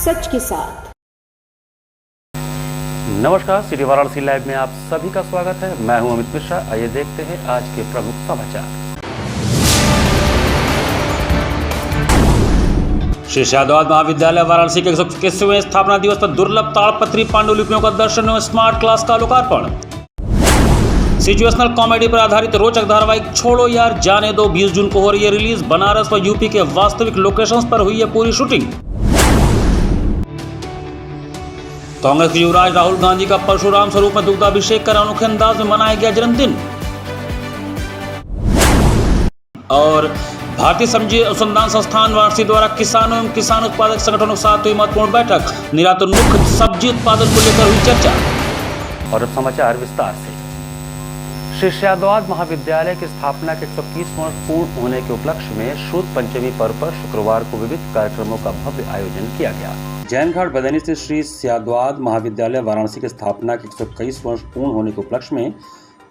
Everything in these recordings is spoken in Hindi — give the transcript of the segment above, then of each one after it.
सच के साथ। नमस्कार, सिटी वाराणसी लाइव में आप सभी का स्वागत है। मैं हूं अमित मिश्रा। आइए देखते हैं आज के प्रमुख समाचार। श्री शाहदवाद महाविद्यालय वाराणसी के 121वें स्थापना दिवस पर दुर्लभ ताड़पत्री पांडुलिपियों का दर्शन एवं स्मार्ट क्लास का लोकार्पण। सिचुएशनल कॉमेडी पर आधारित रोचक धारावाहिक छोड़ो यार जाने दो 20 जून को हो रही है रिलीज। बनारस व यूपी के वास्तविक लोकेशंस पर हुई है पूरी शूटिंग। कांग्रेस के युवराज राहुल गांधी का परशुराम स्वरूप में दुग्धाभिषेक कर अनोखे अंदाज में मनाया गया जन्मदिन। और भारतीय सब्जी अनुसंधान संस्थान वाराणसी द्वारा किसानों एवं किसान उत्पादक संगठनों के साथ हुई महत्वपूर्ण बैठक। निरातोन्मुख सब्जी उत्पादन को लेकर हुई चर्चा। और अब समाचार विस्तार से। श्री शाहदवाद महाविद्यालय की स्थापना के 121 वर्ष पूर्ण होने के उपलक्ष्य में श्रुत पंचमी पर्व पर शुक्रवार को विविध कार्यक्रमों का भव्य आयोजन किया गया। जैन घाट बदैनी स्थित श्री शाहदवाद महाविद्यालय वाराणसी की स्थापना के 121 वर्ष पूर्ण होने के उपलक्ष्य में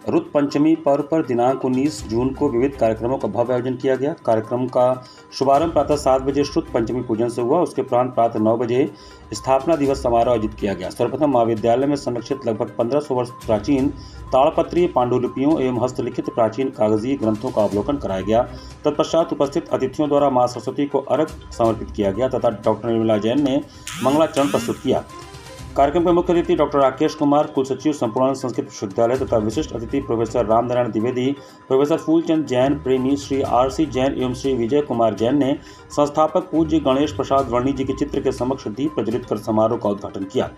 रुत पंचमी पर्व पर दिनांक 19 जून को विविध कार्यक्रमों का भव्य आयोजन किया गया। कार्यक्रम का शुभारंभ प्रातः 7 बजे श्रुत पंचमी पूजन से हुआ। उसके उपरांत प्रातः 9 बजे स्थापना दिवस समारोह आयोजित किया गया। सर्वप्रथम महाविद्यालय में संरक्षित लगभग 1500 वर्ष प्राचीन ताड़पत्रीय पांडुलिपियों एवं हस्तलिखित प्राचीन कागजी ग्रंथों का अवलोकन कराया गया। तत्पश्चात उपस्थित अतिथियों द्वारा मां सरस्वती को अर्घ्य समर्पित किया गया तथा डॉक्टर निर्मला जैन ने मंगलाचरण प्रस्तुत किया। कार्यक्रम के मुख्य अतिथि डॉक्टर राकेश कुमार, कुलसचिव संपूर्ण संस्कृत विश्वविद्यालय तथा विशिष्ट अतिथि प्रोफेसर रामनारायण द्विवेदी, प्रोफेसर फूलचंद जैन, प्रेमी श्री आर.सी. जैन एवं श्री विजय कुमार जैन ने संस्थापक पूज्य गणेश प्रसाद वर्णी जी के चित्र के समक्ष दीप प्रज्वलित कर समारोह का उद्घाटन किया।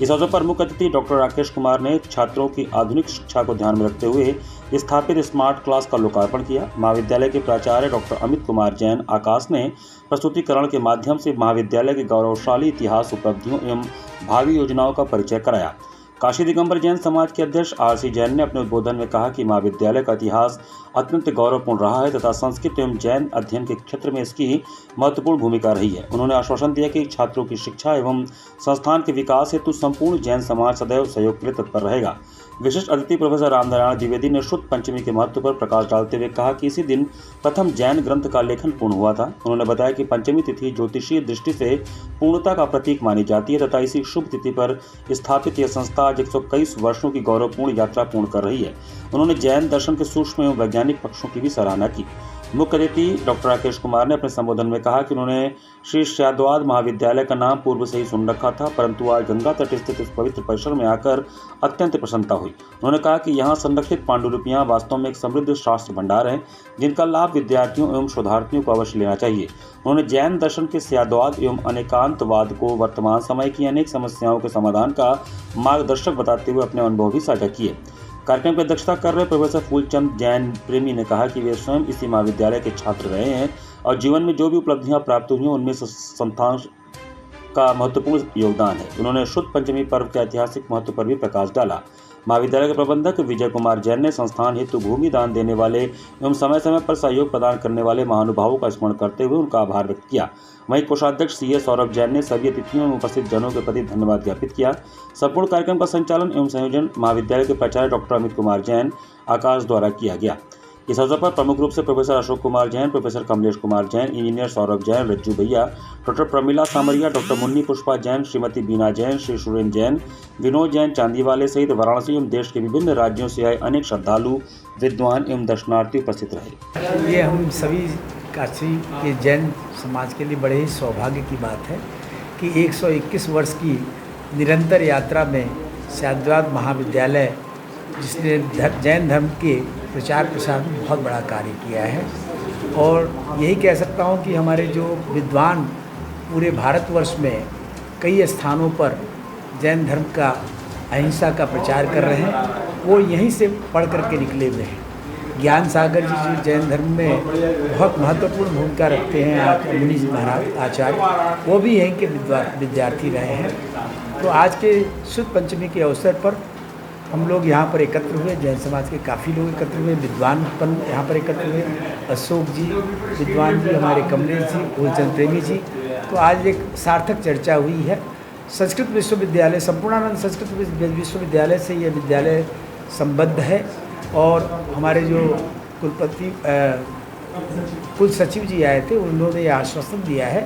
इस अवसर पर मुख्य अतिथि डॉक्टर राकेश कुमार ने छात्रों की आधुनिक शिक्षा को ध्यान में रखते हुए स्थापित स्मार्ट क्लास का लोकार्पण किया। महाविद्यालय के प्राचार्य डॉक्टर अमित कुमार जैन आकाश ने प्रस्तुतिकरण के माध्यम से महाविद्यालय के गौरवशाली इतिहास, उपलब्धियों एवं भावी योजनाओं का परिचय कराया। काशी दिगंबर जैन समाज के अध्यक्ष आर.सी. जैन ने अपने उद्बोधन में कहा कि महाविद्यालय का इतिहास अत्यंत गौरवपूर्ण रहा है तथा संस्कृत एवं जैन अध्ययन के क्षेत्र में इसकी महत्वपूर्ण भूमिका रही है। उन्होंने आश्वासन दिया कि छात्रों की शिक्षा एवं संस्थान के विकास हेतु संपूर्ण जैन समाज सदैव सहयोग के लिए तत्पर रहेगा। विशिष्ट अतिथि प्रोफेसर रामनारायण द्विवेदी ने शुद्ध पंचमी के महत्व पर प्रकाश डालते हुए कहा कि इसी दिन प्रथम जैन ग्रंथ का लेखन पूर्ण हुआ था। उन्होंने बताया कि पंचमी तिथि ज्योतिषीय दृष्टि से पूर्णता का प्रतीक मानी जाती है तथा इसी शुभ तिथि पर स्थापित यह संस्था आज 121 वर्षों की गौरवपूर्ण यात्रा पूर्ण कर रही है। उन्होंने जैन दर्शन के सूक्ष्म एवं वैज्ञानिक पक्षों की भी सराहना की। मुख्य अतिथि डॉक्टर राकेश कुमार ने अपने संबोधन में कहा कि उन्होंने श्री शाहदवाद महाविद्यालय का नाम पूर्व से ही सुन रखा था, परंतु आज गंगा तट स्थित इस पवित्र परिसर में आकर अत्यंत प्रसन्नता हुई। उन्होंने कहा कि यहाँ संरक्षित पांडुलिपियाँ वास्तव में एक समृद्ध शास्त्र भंडार है जिनका लाभ विद्यार्थियों एवं शोधार्थियों को अवश्य लेना चाहिए। उन्होंने जैन दर्शन के शाहदवाद एवं अनेकांतवाद को वर्तमान समय की अनेक समस्याओं के समाधान का मार्गदर्शक बताते हुए अपने अनुभव भी साझा किए। कार्यक्रम की अध्यक्षता कर रहे प्रोफेसर फूलचंद जैन प्रेमी ने कहा कि वे स्वयं इसी महाविद्यालय के छात्र रहे हैं और जीवन में जो भी उपलब्धियां प्राप्त हुई हैं उनमें संस्थान का महत्वपूर्ण योगदान है। उन्होंने शुद्ध पंचमी पर्व के ऐतिहासिक महत्व पर भी प्रकाश डाला। महाविद्यालय के प्रबंधक विजय कुमार जैन ने संस्थान हेतु भूमि दान देने वाले एवं समय समय पर सहयोग प्रदान करने वाले महानुभावों का स्मरण करते हुए उनका आभार व्यक्त किया। वहीं कोषाध्यक्ष सी.ए. सौरभ जैन ने सभी अतिथियों एवं उपस्थित जनों के प्रति धन्यवाद ज्ञापित किया। संपूर्ण कार्यक्रम का संचालन एवं संयोजन महाविद्यालय के प्राचार्य डॉक्टर अमित कुमार जैन आकाश द्वारा किया गया। इस अवसर पर प्रमुख रूप से professor Ashok Kumar Jain, professor Kamlesh Kumar Jain, engineer Saurabh Jain, Rajju Bhaiya, doctor Pramila Samaria, doctor Munni Pushpa Jain, Shrimati Beena Jain, Shri Surendra Jain, Vinod Jain चांदीवाले सहित वाराणसी एवं देश के विभिन्न राज्यों से आए अनेक श्रद्धालु, विद्वान एवं दर्शनार्थी उपस्थित रहे। ये हम सभी काशी के जैन समाज के लिए बड़े ही सौभाग्य की बात है कि 121 वर्ष की निरंतर यात्रा में शाहदवाद महाविद्यालय जिसने जैन धर्म के प्रचार प्रसार में बहुत बड़ा कार्य किया है और यही कह सकता हूँ कि हमारे जो विद्वान पूरे भारतवर्ष में कई स्थानों पर जैन धर्म का अहिंसा का प्रचार कर रहे हैं वो यहीं से पढ़ करके निकले हुए हैं। ज्ञान सागर जी जो जैन धर्म में बहुत महत्वपूर्ण भूमिका रखते हैं, मुनि महाराज आचार्य, वो भी यहीं के विद्यार्थी रहे हैं। तो आज के शुद्ध पंचमी के अवसर पर हम लोग यहाँ पर एकत्र हुए, जैन समाज के काफ़ी लोग एकत्र हुए, विद्वान यहाँ पर एकत्र हुए, अशोक जी विद्वान जी, हमारे कमलेश जी, फूलचंद प्रेमी जी। तो आज एक सार्थक चर्चा हुई है। संस्कृत विश्वविद्यालय, संपूर्णानंद संस्कृत विश्वविद्यालय से यह विद्यालय संबद्ध है और हमारे जो कुल सचिव जी आए थे उन्होंने यह आश्वासन दिया है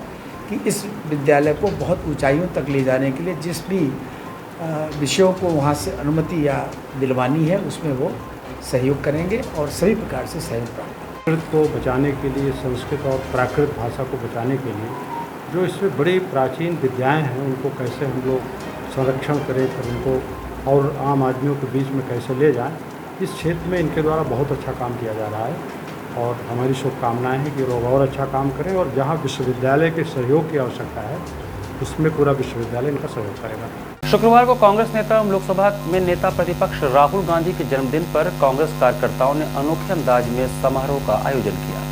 कि कि इस विद्यालय को बहुत ऊंचाइयों तक ले जाने के लिए जिस भी विषयों को वहाँ से अनुमति या दिलवानी है उसमें वो सहयोग करेंगे और सभी प्रकार से सहयोग प्राप्त करेंगे। संस्कृत को बचाने के लिए, संस्कृत और प्राकृत भाषा को बचाने के लिए जो इसमें बड़ी प्राचीन विद्याएं हैं उनको कैसे हम लोग संरक्षण करें, फिर उनको और आम आदमियों के बीच में कैसे ले जाएं, इस क्षेत्र में इनके द्वारा बहुत अच्छा काम किया जा रहा है और हमारी शुभकामनाएं हैं कि लोग और अच्छा काम करें और जहां विश्वविद्यालय के सहयोग की आवश्यकता है उसमें पूरा विश्वविद्यालय इनका सहयोग करेगा। शुक्रवार को कांग्रेस नेता एवं लोकसभा में नेता प्रतिपक्ष राहुल गांधी के जन्मदिन पर कांग्रेस कार्यकर्ताओं ने अनोखे अंदाज में समारोह का आयोजन किया।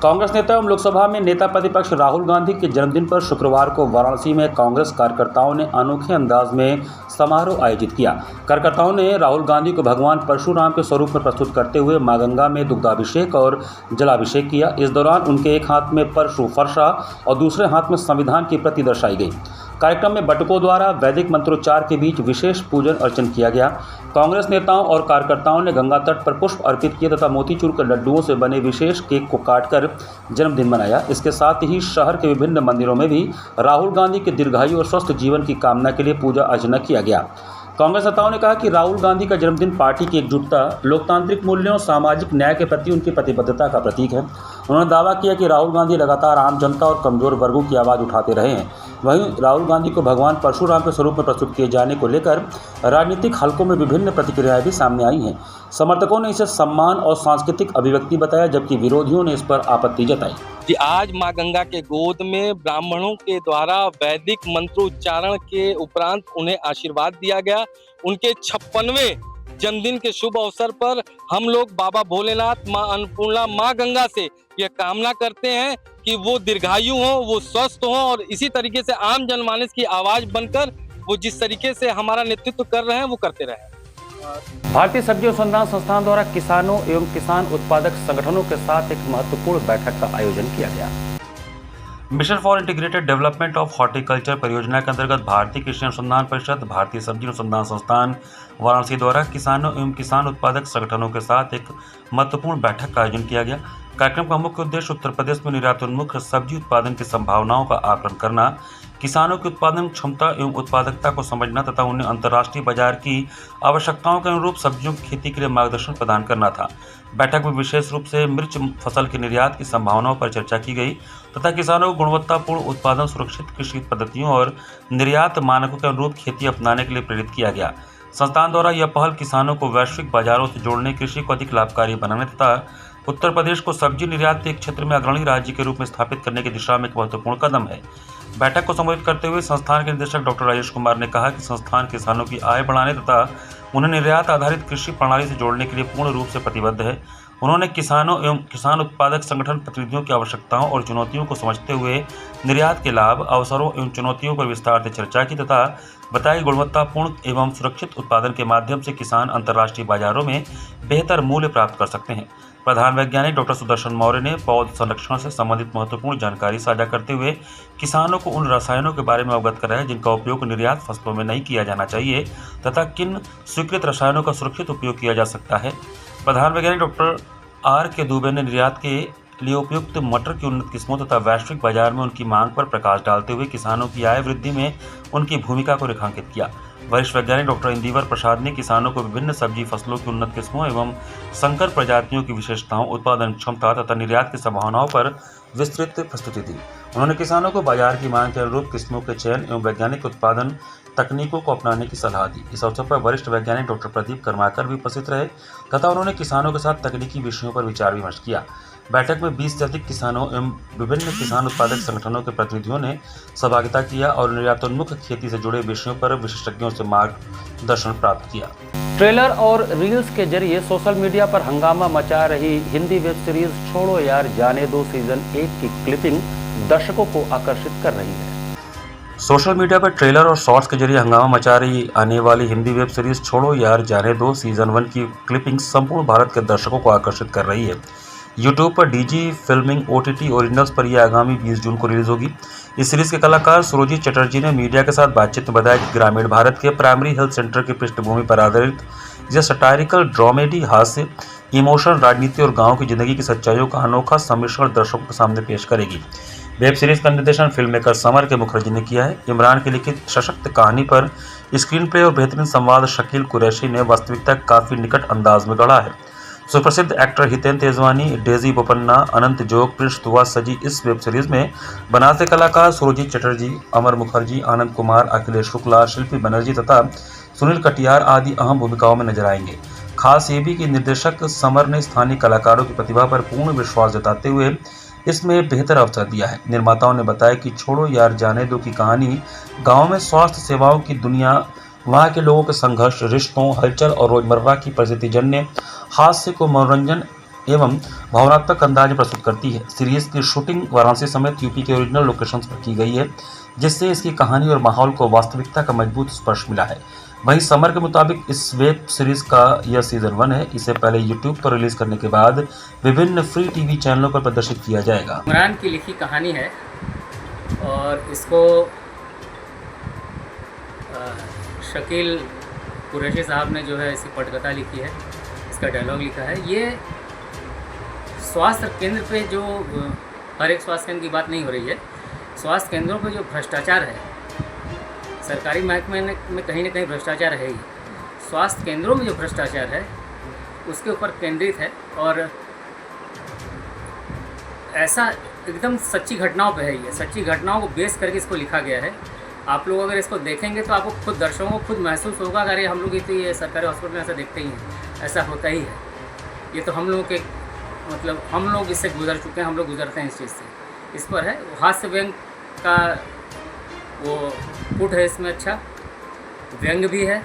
कांग्रेस नेता एवं लोकसभा में नेता प्रतिपक्ष राहुल गांधी के जन्मदिन पर शुक्रवार को वाराणसी में कांग्रेस कार्यकर्ताओं ने अनोखे अंदाज में समारोह आयोजित किया। कार्यकर्ताओं ने राहुल गांधी को भगवान परशुराम के स्वरूप में प्रस्तुत करते हुए मां गंगा में दुग्धाभिषेक और जलाभिषेक किया। इस दौरान उनके एक हाथ में परशु फरसा और दूसरे हाथ में संविधान की प्रति दर्शाई गई। कार्यक्रम में बटुकों द्वारा वैदिक मंत्रोच्चार के बीच विशेष पूजन अर्चन किया गया। कांग्रेस नेताओं और कार्यकर्ताओं ने गंगा तट पर पुष्प अर्पित किए तथा मोतीचूर के लड्डुओं से बने विशेष केक को काटकर जन्मदिन मनाया। इसके साथ ही शहर के विभिन्न मंदिरों में भी राहुल गांधी के दीर्घायु और स्वस्थ जीवन की कामना के लिए पूजा अर्चना किया गया। कांग्रेस नेताओं ने कहा कि राहुल गांधी का जन्मदिन पार्टी की एकजुटता, लोकतांत्रिक मूल्यों और सामाजिक न्याय के प्रति उनकी प्रतिबद्धता का प्रतीक है। उन्होंने दावा किया कि राहुल गांधी लगातार आम जनता और कमजोर वर्गों की आवाज़ उठाते रहे हैं। वहीं राहुल गांधी को भगवान परशुराम के स्वरूप में प्रस्तुत किए जाने को लेकर राजनीतिक हलकों में विभिन्न प्रतिक्रियाएं भी सामने आई हैं। समर्थकों ने इसे सम्मान और सांस्कृतिक अभिव्यक्ति बताया, जबकि विरोधियों ने इस पर आपत्ति जताई कि आज मां गंगा के गोद में ब्राह्मणों के द्वारा वैदिक मंत्रोच्चारण के उपरांत उन्हें आशीर्वाद दिया गया। उनके 56वें जन्मदिन के शुभ अवसर पर हम लोग बाबा भोलेनाथ, मां अन्नपूर्णा, मां गंगा से यह कामना करते हैं कि वो दीर्घायु हो, वो स्वस्थ हो और इसी तरीके से आम जनमानस की आवाज बनकर वो जिस तरीके से हमारा नेतृत्व कर रहे हैं वो करते रहें। भारतीय सब्जी अनुसंधान संस्थान द्वारा किसानों एवं किसान उत्पादक संगठनों के साथ एक महत्वपूर्ण बैठक का आयोजन किया गया। Mission for integrated development of horticulture परियोजना के अंतर्गत भारतीय कृषि अनुसंधान परिषद, भारतीय सब्जी अनुसंधान संस्थान वाराणसी द्वारा किसानों एवं किसान उत्पादक संगठनों के साथ एक महत्वपूर्ण बैठक का आयोजन किया गया। कार्यक्रम का मुख्य उद्देश्य उत्तर प्रदेश में निर्यातोन्मुख सब्जी उत्पादन की संभावनाओं का आकलन करना, किसानों की उत्पादन क्षमता एवं उत्पादकता को समझना तथा उन्हें अंतर्राष्ट्रीय बाजार की आवश्यकताओं के अनुरूप सब्जियों की खेती के लिए मार्गदर्शन प्रदान करना था। बैठक में विशेष रूप से मिर्च फसल के निर्यात की संभावनाओं पर चर्चा की गई तथा किसानों को गुणवत्तापूर्ण उत्पादन, सुरक्षित कृषि पद्धतियों और निर्यात मानकों के अनुरूप खेती अपनाने के लिए प्रेरित किया गया। संस्थान द्वारा यह पहल किसानों को वैश्विक बाजारों से जोड़ने, कृषि को अधिक लाभकारी बनाने तथा उत्तर प्रदेश को सब्जी निर्यात के क्षेत्र में अग्रणी राज्य के रूप में स्थापित करने की दिशा में एक महत्वपूर्ण कदम है। बैठक को संबोधित करते हुए संस्थान के निदेशक डॉक्टर राजेश कुमार ने कहा कि संस्थान किसानों की आय बढ़ाने तथा उन्हें निर्यात आधारित कृषि प्रणाली से जोड़ने के लिए पूर्ण रूप से प्रतिबद्ध है। उन्होंने किसानों एवं किसान उत्पादक संगठन प्रतिनिधियों की आवश्यकताओं और चुनौतियों को समझते हुए निर्यात के लाभ, अवसरों एवं चुनौतियों पर विस्तार से चर्चा की तथा बताई गुणवत्तापूर्ण एवं सुरक्षित उत्पादन के माध्यम से किसान अंतर्राष्ट्रीय बाजारों में बेहतर मूल्य प्राप्त कर सकते हैं। प्रधान वैज्ञानिक डॉक्टर सुदर्शन मौर्य ने पौध संरक्षण से संबंधित महत्वपूर्ण जानकारी साझा करते हुए किसानों को उन रसायनों के बारे में अवगत कराया जिनका उपयोग निर्यात फसलों में नहीं किया जाना चाहिए तथा किन स्वीकृत रसायनों का सुरक्षित उपयोग किया जा सकता है। प्रधान वैज्ञानिक डॉक्टर आर के दुबे ने निर्यात के लिए उपयुक्त मटर की उन्नत किस्मों तथा वैश्विक बाजार में उनकी मांग पर प्रकाश डालते हुए किसानों की आय वृद्धि में उनकी भूमिका को रेखांकित किया। वरिष्ठ वैज्ञानिक डॉक्टर इंदिवर प्रसाद ने किसानों को विभिन्न सब्जी फसलों की उन्नत किस्मों एवं संकर प्रजातियों की विशेषताओं, उत्पादन क्षमता तथा निर्यात की संभावनाओं पर विस्तृत प्रस्तुति दी। उन्होंने किसानों को बाजार की मांग के अनुरूप किस्मों के चयन एवं वैज्ञानिक उत्पादन तकनीकों को अपनाने की सलाह दी। इस अवसर पर वरिष्ठ वैज्ञानिक डॉक्टर प्रदीप कर्माकर भी उपस्थित रहे तथा उन्होंने किसानों के साथ तकनीकी विषयों पर विचार विमर्श किया। बैठक में 20 से अधिक किसानों एवं विभिन्न किसान उत्पादक संगठनों के प्रतिनिधियों ने सहभागिता किया और निर्यातोन्मुख खेती से जुड़े विषयों पर विशेषज्ञों से मार्गदर्शन प्राप्त किया। ट्रेलर और रील्स के जरिए सोशल मीडिया पर हंगामा मचा रही हिंदी वेब सीरीज छोड़ो यार जाने दो सीजन 1 की क्लिपिंग दर्शकों को आकर्षित कर रही है। सोशल मीडिया पर ट्रेलर और शॉर्ट्स के जरिए हंगामा मचा रही आने वाली हिंदी वेब सीरीज छोड़ो यार जाने दो सीजन 1 की क्लिपिंग संपूर्ण भारत के दर्शकों को आकर्षित कर रही है। यूट्यूब पर डीजी फिल्मिंग OTT ओरिजिनल्स पर यह आगामी 20 जून को रिलीज होगी। इस सीरीज के कलाकार सुरजीत चटर्जी ने मीडिया के साथ बातचीत में बताया कि ग्रामीण भारत के प्राइमरी हेल्थ सेंटर की पृष्ठभूमि पर आधारित यह सटायरिकल ड्रामेडी, हास्य, इमोशन, राजनीति और गांव की जिंदगी की सच्चाइयों का अनोखा सम्मिश्रण दर्शकों के सामने पेश करेगी। वेब सीरीज का निर्देशन फिल्म मेकर समर के मुखर्जी ने किया है। इमरान की लिखित सशक्त कहानी पर स्क्रीन प्ले और बेहतरीन संवाद शकील कुरैशी ने वास्तविकता काफी निकट अंदाज में गढ़ा है। सुप्रसिद्ध एक्टर हितेन तेजवानी, डेजी बोपन्ना, अनंत जोग, प्रिंस दुआ सजी इस वेब सीरीज में। बनास के कलाकार सुरजीत चटर्जी, अमर मुखर्जी, आनंद कुमार, अखिलेश शुक्ला, शिल्पी बनर्जी तथा सुनील कटियार आदि अहम भूमिकाओं में नजर आएंगे। खास ये भी कि निर्देशक समर ने स्थानीय कलाकारों की प्रतिभा पर पूर्ण विश्वास जताते हुए इसमें बेहतर अवसर दिया है। निर्माताओं ने बताया कि छोड़ो यार जाने दो की कहानी गाँव में स्वास्थ्य सेवाओं की दुनिया, वहाँ के लोगों के संघर्ष, रिश्तों, हलचल और रोजमर्रा की परिस्थिति जन्य हास्य को मनोरंजन एवं भावनात्मक अंदाज में प्रस्तुत करती है। सीरीज की शूटिंग वाराणसी समेत यूपी के ओरिजिनल लोकेशंस पर की गई है, जिससे इसकी कहानी और माहौल को वास्तविकता का मजबूत स्पर्श मिला है। वहीं समर के मुताबिक इस वेब सीरीज का यह सीजन 1 है। इसे पहले यूट्यूब पर रिलीज करने के बाद विभिन्न फ्री टीवी चैनलों पर प्रदर्शित किया जाएगा। इमरान की लिखी कहानी है और इसको शकील कुरैशी साहब ने जो है इसकी पटकथा लिखी है, इसका डायलॉग लिखा है। ये स्वास्थ्य केंद्र पे जो हर एक स्वास्थ्य केंद्र की बात नहीं हो रही है, स्वास्थ्य केंद्रों पे जो भ्रष्टाचार है, सरकारी महकमे में कहीं ना कहीं भ्रष्टाचार है ही, स्वास्थ्य केंद्रों में जो भ्रष्टाचार है उसके ऊपर केंद्रित है और ऐसा एकदम सच्ची घटनाओं पे है। ये सच्ची घटनाओं को बेस करके इसको लिखा गया है। आप लोग अगर इसको देखेंगे तो आपको खुद दर्शकों को खुद महसूस होगा कि अरे हम लोग तो ये सरकारी हॉस्पिटल में ऐसा देखते ही हैं, ऐसा होता ही है। ये तो हम लोगों के मतलब हम लोग इससे गुजर चुके हैं, हम लोग गुजरते हैं इस चीज़ से। इस पर है हास्य व्यंग का वो पुट है इसमें, अच्छा व्यंग भी है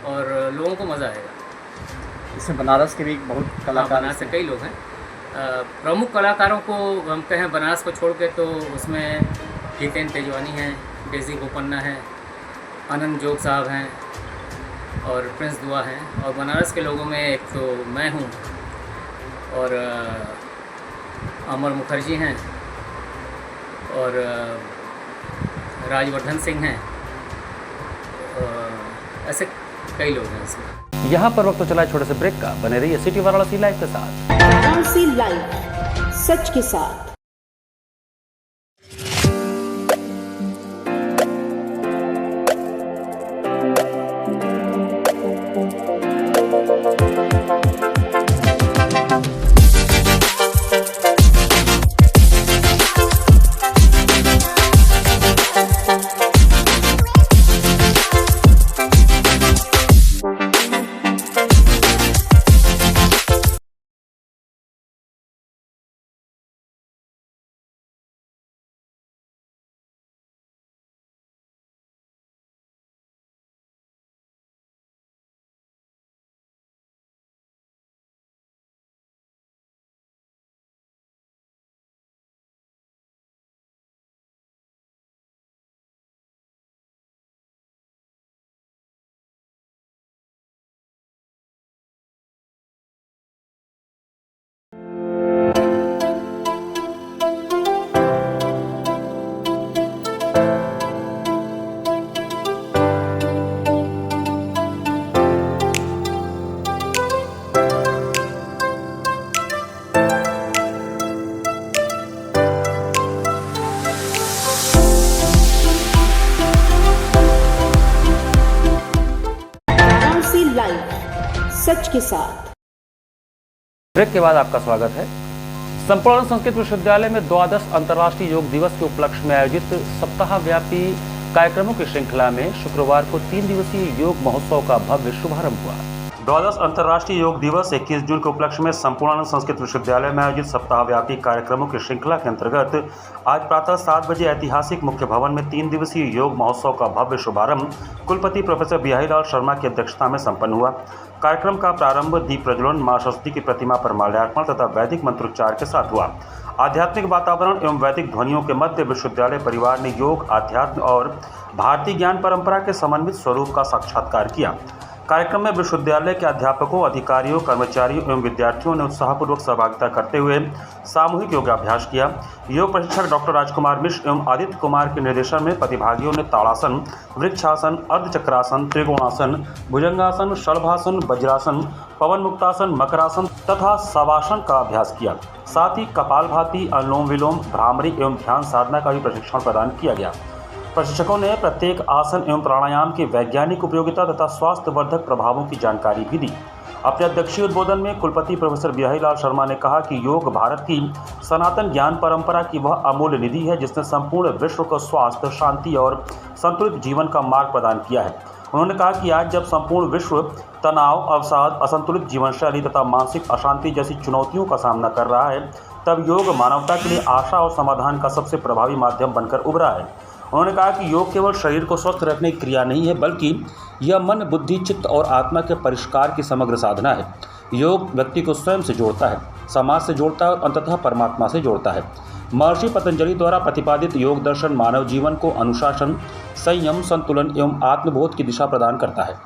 और लोगों को मज़ा आएगा। इसमें बनारस के भी बहुत कलाकार, बनारस से कई लोग हैं। प्रमुख कलाकारों को हम कहें बनारस को छोड़ के तो उसमें हितेन तेजवानी हैं, डेजी बोपन्ना हैं, आनंद जोग साहब हैं और प्रिंस दुआ हैं। और बनारस के लोगों में एक तो मैं हूँ और अमर मुखर्जी हैं और राजवर्धन सिंह हैं, ऐसे कई लोग हैं इसमें। यहाँ पर वक्त तो चला छोटे से ब्रेक का। बने रहिए सिटी वाराणसी लाइव के साथ। वाराणसी लाइव, सच के साथ। सच के साथ। ब्रेक के बाद आपका स्वागत है। संपूर्ण संस्कृत विश्वविद्यालय में द्वादश अंतर्राष्ट्रीय योग दिवस के उपलक्ष्य में आयोजित सप्ताहव्यापी कार्यक्रमों की श्रृंखला में शुक्रवार को 3 दिवसीय योग महोत्सव का भव्य शुभारंभ हुआ। द्वादश अंतर्राष्ट्रीय योग दिवस 21 जून के उपलक्ष्य में संपूर्ण संस्कृत विश्वविद्यालय में आयोजित सप्ताहव्यापी कार्यक्रमों की श्रृंखला के अंतर्गत आज प्रातः 7 बजे ऐतिहासिक मुख्य भवन में 3 दिवसीय योग महोत्सव का भव्य शुभारंभ कुलपति प्रोफेसर बिहारीलाल शर्मा की अध्यक्षता में संपन्न हुआ। कार्यक्रम का प्रारंभ दीप प्रज्वलन, मां सरस्वती की प्रतिमा पर माल्यार्पण तथा वैदिक मंत्रोच्चार के साथ हुआ। आध्यात्मिक वातावरण एवं वैदिक ध्वनियों के मध्य विश्वविद्यालय परिवार ने योग, अध्यात्म और भारतीय ज्ञान परंपरा के समन्वित स्वरूप का साक्षात्कार किया। कार्यक्रम में विश्वविद्यालय के अध्यापकों, अधिकारियों, कर्मचारियों एवं विद्यार्थियों ने उत्साहपूर्वक सहभागिता करते हुए सामूहिक योगाभ्यास किया। योग प्रशिक्षक डॉक्टर राजकुमार मिश्र एवं आदित्य कुमार के निर्देशन में प्रतिभागियों ने ताड़ासन, वृक्षासन, अर्धचक्रासन, त्रिकोणासन, भुजंगासन, शलभासन, वज्रासन, पवन मुक्तासन, मकरासन तथा शवासन का अभ्यास किया। साथ ही कपालभाति, अनुलोम विलोम, भ्रामरी एवं ध्यान साधना का भी प्रशिक्षण प्रदान किया गया। प्रशिक्षकों ने प्रत्येक आसन एवं प्राणायाम की वैज्ञानिक उपयोगिता तथा स्वास्थ्यवर्धक प्रभावों की जानकारी भी दी। अपने अध्यक्षीय उद्बोधन में कुलपति प्रोफेसर बिहारीलाल शर्मा ने कहा कि योग भारत की सनातन ज्ञान परंपरा की वह अमूल्य निधि है जिसने संपूर्ण विश्व को स्वास्थ्य, शांति और संतुलित जीवन का मार्ग प्रदान किया है। उन्होंने कहा कि आज जब संपूर्ण विश्व तनाव, अवसाद, असंतुलित जीवनशैली तथा मानसिक अशांति जैसी चुनौतियों का सामना कर रहा है, तब योग मानवता के लिए आशा और समाधान का सबसे प्रभावी माध्यम बनकर उभरा है। उन्होंने कहा कि योग केवल शरीर को स्वस्थ रखने की क्रिया नहीं है, बल्कि यह मन, बुद्धि, चित्त और आत्मा के परिष्कार की समग्र साधना है। योग व्यक्ति को स्वयं से जोड़ता है, समाज से जोड़ता है और अंततः परमात्मा से जोड़ता है। महर्षि पतंजलि द्वारा प्रतिपादित योग दर्शन मानव जीवन को अनुशासन, संयम, संतुलन एवं आत्मबोध की दिशा प्रदान करता है।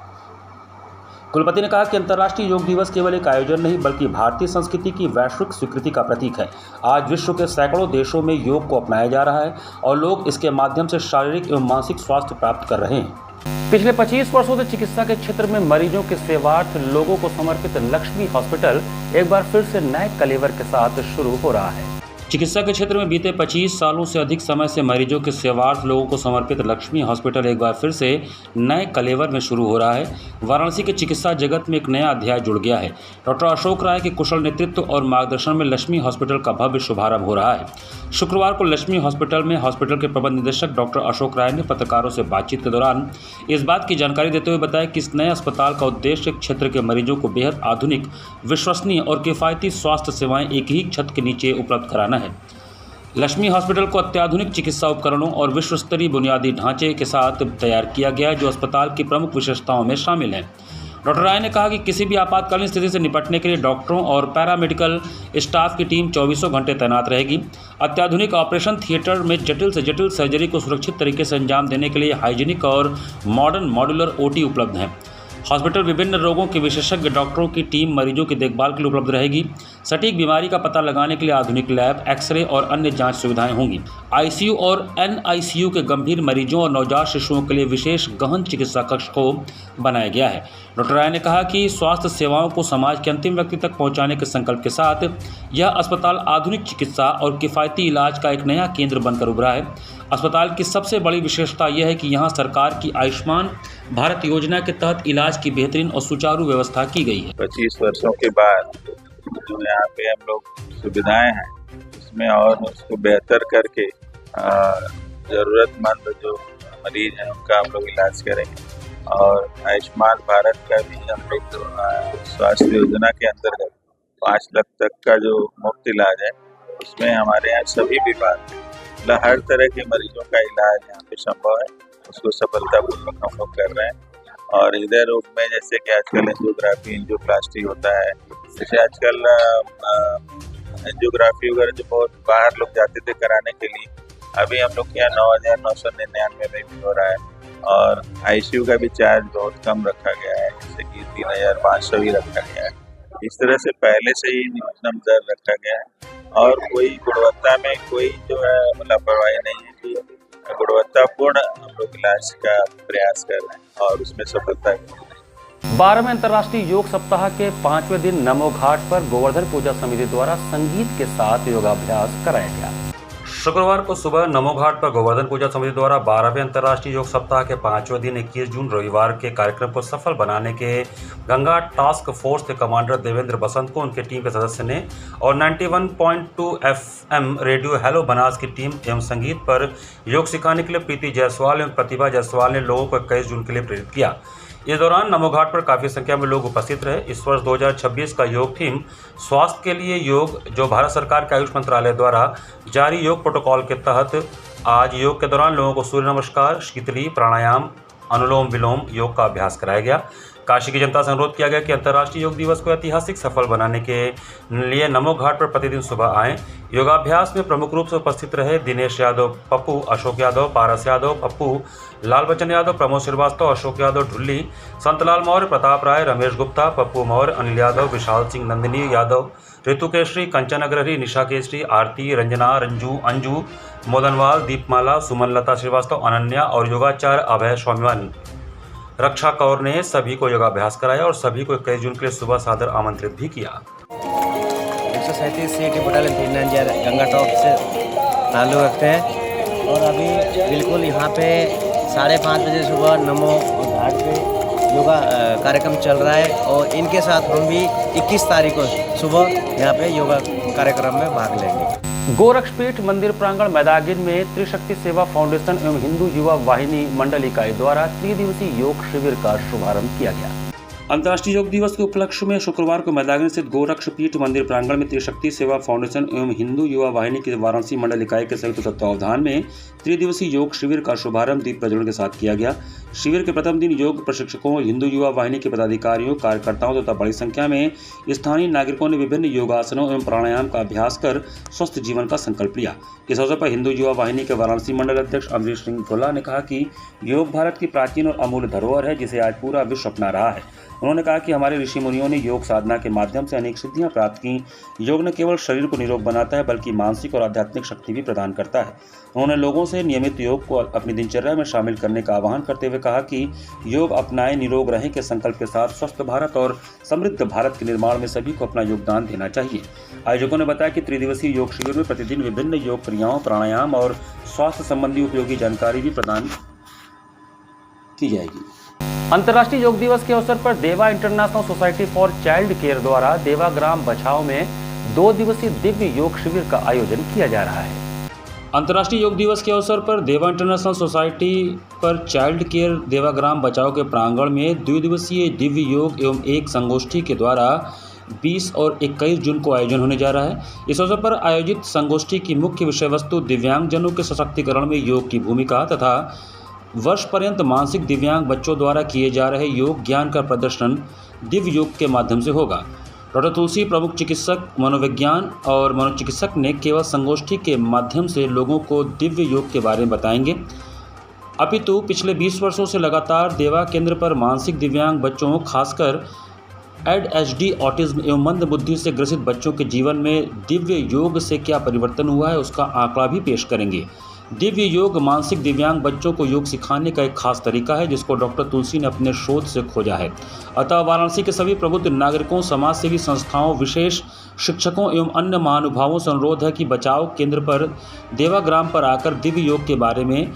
कुलपति ने कहा कि अंतर्राष्ट्रीय योग दिवस केवल एक आयोजन नहीं बल्कि भारतीय संस्कृति की वैश्विक स्वीकृति का प्रतीक है। आज विश्व के सैकड़ों देशों में योग को अपनाया जा रहा है और लोग इसके माध्यम से शारीरिक एवं मानसिक स्वास्थ्य प्राप्त कर रहे हैं। पिछले 25 वर्षों से चिकित्सा के क्षेत्र में मरीजों के सेवार्थ लोगों को समर्पित लक्ष्मी हॉस्पिटल एक बार फिर से नए कलेवर के साथ शुरू हो रहा है। चिकित्सा के क्षेत्र में बीते 25 सालों से अधिक समय से मरीजों के सेवार्थ लोगों को समर्पित लक्ष्मी हॉस्पिटल एक बार फिर से नए कलेवर में शुरू हो रहा है। वाराणसी के चिकित्सा जगत में एक नया अध्याय जुड़ गया है। डॉक्टर अशोक राय के कुशल नेतृत्व और मार्गदर्शन में लक्ष्मी हॉस्पिटल का भव्य शुभारंभ हो रहा है। शुक्रवार को लक्ष्मी हॉस्पिटल में हॉस्पिटल के प्रबंध निदेशक डॉक्टर अशोक राय ने पत्रकारों से बातचीत के दौरान इस बात की जानकारी देते हुए बताया कि इस नए अस्पताल का उद्देश्य क्षेत्र के मरीजों को बेहद आधुनिक, विश्वसनीय और किफायती स्वास्थ्य सेवाएं एक ही छत के नीचे उपलब्ध कराना है। लक्ष्मी हॉस्पिटल को अत्याधुनिक चिकित्सा उपकरणों और विश्व स्तरीय बुनियादी ढांचे के साथ तैयार किया गया है जो अस्पताल की प्रमुख विशेषताओं में शामिल हैं। डॉक्टर राय ने कहा कि किसी भी आपातकालीन स्थिति से निपटने के लिए डॉक्टरों और पैरामेडिकल स्टाफ की टीम 24 घंटे तैनात रहेगी। अत्याधुनिक ऑपरेशन थिएटर में जटिल से जटिल सर्जरी को सुरक्षित तरीके से अंजाम देने के लिए हाइजीनिक और मॉडर्न मॉड्यूलर ओटी उपलब्ध हैं। हॉस्पिटल विभिन्न रोगों के विशेषज्ञ डॉक्टरों की टीम मरीजों की देखभाल के लिए उपलब्ध रहेगी। सटीक बीमारी का पता लगाने के लिए आधुनिक लैब, एक्सरे और अन्य जांच सुविधाएं होंगी। आईसीयू और एनआईसीयू के गंभीर मरीजों और नवजात शिशुओं के लिए विशेष गहन चिकित्सा कक्ष को बनाया गया है। डॉक्टर राय ने कहा कि स्वास्थ्य सेवाओं को समाज के अंतिम व्यक्ति तक पहुंचाने के संकल्प के साथ यह अस्पताल आधुनिक चिकित्सा और किफ़ायती इलाज का एक नया केंद्र बनकर उभरा है। अस्पताल की सबसे बड़ी विशेषता यह है कि यहाँ सरकार की आयुष्मान भारत योजना के तहत इलाज की बेहतरीन और सुचारू व्यवस्था की गई है। 25 वर्षों के बाद जो यहाँ पे हम लोग सुविधाएं हैं उसमें और उसको बेहतर करके ज़रूरतमंद जो मरीज हैं उनका हम लोग इलाज करेंगे। और आयुष्मान भारत का भी हम लोग स्वास्थ्य योजना के अंतर्गत 5 लाख तक का जो मुफ्त इलाज है उसमें हमारे यहाँ सभी विभाग मतलब हर तरह के मरीजों का इलाज यहाँ पे संभव है, उसको सफलतापूर्वक हम लोग कर रहे हैं। और हृदय रोग में जैसे कि आजकल एंजियोग्राफी, एंजियोप्लास्टी होता है, जैसे आजकल एंजियोग्राफी वगैरह जो बहुत बाहर लोग जाते थे कराने के लिए, अभी हम लोग के यहाँ 9,999 में भी हो रहा है। और आईसीयू का भी चार्ज बहुत कम रखा गया है, जैसे कि 3,500 ही रखा गया है। इस तरह से पहले से ही न्यूनतम दर रखा गया है और कोई गुणवत्ता में कोई जो है लापरवाही नहीं है कि गुणवत्तापूर्ण हम लोग इलाज का प्रयास कर रहे हैं और उसमें सफलता है। 12वें अंतर्राष्ट्रीय योग सप्ताह के 5वें दिन नमो घाट पर गोवर्धन पूजा समिति द्वारा संगीत के साथ योगाभ्यास कराया गया। शुक्रवार को सुबह नमो घाट पर गोवर्धन पूजा समिति द्वारा 12वें अंतर्राष्ट्रीय योग सप्ताह के 5वें दिन 21 जून रविवार के कार्यक्रम को सफल बनाने के गंगा टास्क फोर्स के कमांडर देवेंद्र बसंत को उनके टीम के सदस्य ने और 91.2 FM रेडियो हेलो बनास की टीम एवं संगीत पर योग सिखाने के लिए प्रीति जायसवाल एवं प्रतिभा जायसवाल ने लोगों को 21 जून के लिए प्रेरित किया। इस दौरान नमो घाट पर काफ़ी संख्या में लोग उपस्थित रहे। इस वर्ष 2026 का योग थीम स्वास्थ्य के लिए योग, जो भारत सरकार के आयुष मंत्रालय द्वारा जारी योग प्रोटोकॉल के तहत आज योग के दौरान लोगों को सूर्य नमस्कार, शीतली, प्राणायाम, अनुलोम विलोम योग का अभ्यास कराया गया। काशी की जनता से अनुरोध किया गया कि अंतर्राष्ट्रीय योग दिवस को ऐतिहासिक सफल बनाने के लिए नमो घाट पर प्रतिदिन सुबह आएं। योगाभ्यास में प्रमुख रूप से उपस्थित रहे दिनेश यादव पप्पू, अशोक यादव, पारस यादव पप्पू, लाल बच्चन यादव, प्रमोद श्रीवास्तव, अशोक यादव ढुल्ली, संतलाल मौर्य, प्रताप राय, रमेश गुप्ता, पप्पू मौर्य, अनिल यादव, विशाल सिंह, नंदिनी यादव, ऋतु केशरी, कंचन अग्रहरी, निशा केशरी, आरती, रंजना, रंजू, अंजू, मोदनवाल, दीपमाला, सुमन लता श्रीवास्तव, अनन्या और योगाचार्य अभय स्वामीवान। रक्षा कौर ने सभी को योगाभ्यास कराया और सभी को 21 जून के लिए सुबह सादर आमंत्रित भी किया। 137 सीटी बटालियन 390 गंगा टॉप से ताल्लुक़ रखते हैं और अभी बिल्कुल यहाँ पे 5:30 बजे सुबह नमो घाट पे योगा कार्यक्रम चल रहा है और इनके साथ हम भी 21 तारीख को सुबह यहाँ पे योगा कार्यक्रम में भाग लेंगे। गोरक्षपीठ मंदिर प्रांगण मैदागिन में त्रिशक्ति सेवा फाउंडेशन एवं हिंदू युवा वाहिनी मंडल इकाई द्वारा 3 दिवसीय योग शिविर का शुभारंभ किया गया। अंतर्राष्ट्रीय योग दिवस के उपलक्ष्य में शुक्रवार को मैदागिन स्थित गोरक्षपीठ मंदिर प्रांगण में त्रिशक्ति सेवा फाउंडेशन एवं हिंदू युवा वाहिनी की वाराणसी मंडल इकाई के संयुक्त तत्वावधान में 3 दिवसीय योग शिविर का शुभारंभ दीप प्रज्वलन के साथ किया गया। शिविर के प्रथम दिन योग प्रशिक्षकों, हिंदू युवा वाहिनी के पदाधिकारियों, कार्यकर्ताओं तथा बड़ी संख्या में स्थानीय नागरिकों ने विभिन्न योगासनों एवं प्राणायाम का अभ्यास कर स्वस्थ जीवन का संकल्प लिया। इस अवसर पर हिंदू युवा वाहिनी के वाराणसी मंडल अध्यक्ष अमरीश सिंह भोला ने कहा कि योग भारत की प्राचीन और अमूल्य धरोहर है, जिसे आज पूरा विश्व अपना रहा है। उन्होंने कहा कि हमारे ऋषि मुनियों ने योग साधना के माध्यम से अनेक सिद्धियां प्राप्त की। योग न केवल शरीर को निरोग बनाता है बल्कि मानसिक और आध्यात्मिक शक्ति भी प्रदान करता है। उन्होंने लोगों से नियमित योग को अपनी दिनचर्या में शामिल करने का आह्वान करते हुए कहा कि योग अपनाएं, निरोग रहें के संकल्प के साथ स्वस्थ भारत और समृद्ध भारत के निर्माण में सभी को अपना योगदान देना चाहिए। आयोजकों ने बताया कि त्रिदिवसीय योग शिविर में प्रतिदिन विभिन्न योग क्रियाओं, प्राणायाम और स्वास्थ्य संबंधी उपयोगी जानकारी भी प्रदान की जाएगी। अंतर्राष्ट्रीय योग दिवस के अवसर पर देवा international society for child care द्वारा देवा ग्राम बछाव में 2 दिवसीय दिव्य योग शिविर का आयोजन किया जा रहा है। अंतर्राष्ट्रीय योग दिवस के अवसर पर देवा इंटरनेशनल सोसाइटी पर चाइल्ड केयर देवा ग्राम बचाव के प्रांगण में 2 दिवसीय दिव्य योग एवं एक संगोष्ठी के द्वारा 20 और 21 जून को आयोजन होने जा रहा है। इस अवसर पर आयोजित संगोष्ठी की मुख्य विषय वस्तु दिव्यांगजनों के सशक्तिकरण में योग की भूमिका तथा वर्ष पर्यंत मानसिक दिव्यांग बच्चों द्वारा किए जा रहे योग ज्ञान का प्रदर्शन दिव्य योग के माध्यम से होगा। डॉक्टर तुलसी, प्रमुख चिकित्सक मनोविज्ञान और मनोचिकित्सक ने केवल संगोष्ठी के माध्यम से लोगों को दिव्य योग के बारे में बताएंगे, अपितु पिछले 20 वर्षों से लगातार देवा केंद्र पर मानसिक दिव्यांग बच्चों, खासकर ADHD, ऑटिज्म एवं मंद बुद्धि से ग्रसित बच्चों के जीवन में दिव्य योग से क्या परिवर्तन हुआ है उसका आंकड़ा भी पेश करेंगे। दिव्य योग मानसिक दिव्यांग बच्चों को योग सिखाने का एक खास तरीका है जिसको डॉक्टर तुलसी ने अपने शोध से खोजा है। अतः वाराणसी के सभी प्रबुद्ध नागरिकों, समाजसेवी संस्थाओं, विशेष शिक्षकों एवं अन्य महानुभावों से अनुरोध है कि बचाव केंद्र पर देवाग्राम पर आकर दिव्य योग के बारे में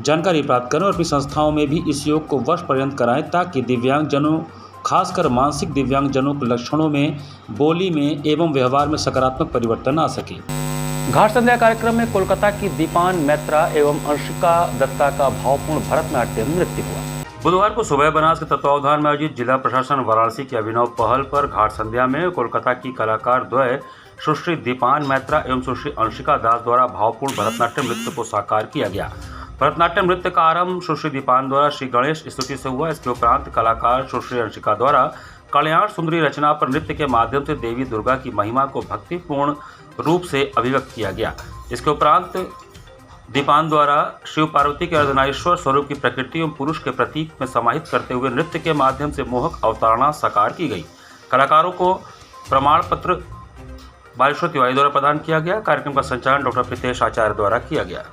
जानकारी प्राप्त करें और अपनी संस्थाओं में भी इस योग को वर्ष पर्यंत कराएं ताकि दिव्यांगजनों, खासकर मानसिक दिव्यांगजनों के लक्षणों में, बोली में एवं व्यवहार में सकारात्मक परिवर्तन आ सके। घाट संध्या कार्यक्रम में कोलकाता की दीपान मैत्रा एवं अंशिका दत्ता का भावपूर्ण भरतनाट्यम नृत्य हुआ। बुधवार को सुबह बनास के तत्वावधान में आयोजित जिला प्रशासन वाराणसी की अभिनव पहल पर घाट संध्या में कोलकाता की कलाकार द्वय सुश्री दीपान मैत्रा एवं सुश्री अंशिका दास द्वारा भावपूर्ण भरतनाट्यम नृत्य को साकार किया गया। भरतनाट्यम नृत्य का आरंभ सुश्री दीपान द्वारा श्री गणेश स्तुति से हुआ। इसके उपरांत कलाकार सुश्री अंशिका द्वारा कल्याण सुंदरी रचना पर नृत्य के माध्यम से देवी दुर्गा की महिमा को भक्तिपूर्ण रूप से अभिव्यक्त किया गया। इसके उपरांत दीपान द्वारा शिव पार्वती के अर्धनारीश्वर स्वरूप की प्रकृति एवं पुरुष के प्रतीक में समाहित करते हुए नृत्य के माध्यम से मोहक अवतारणा साकार की गई। कलाकारों को प्रमाण पत्र बालेश्वर तिवारी द्वारा प्रदान किया गया। कार्यक्रम का संचालन डॉक्टर प्रीतेश आचार्य द्वारा किया गया।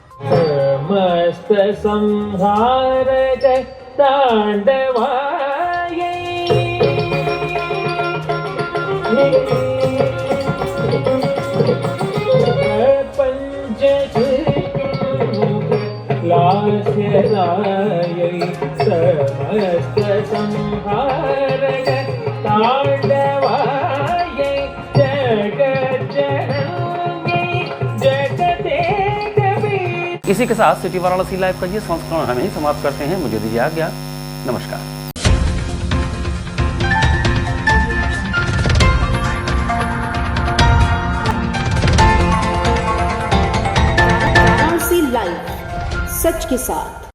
मस्त संहार इसी के साथ सिटी वाराणसी लाइव का ये संस्करण हम ही समाप्त करते हैं। मुझे दीजिए आज्ञा। नमस्कार। वाराणसी लाइव, सच के साथ।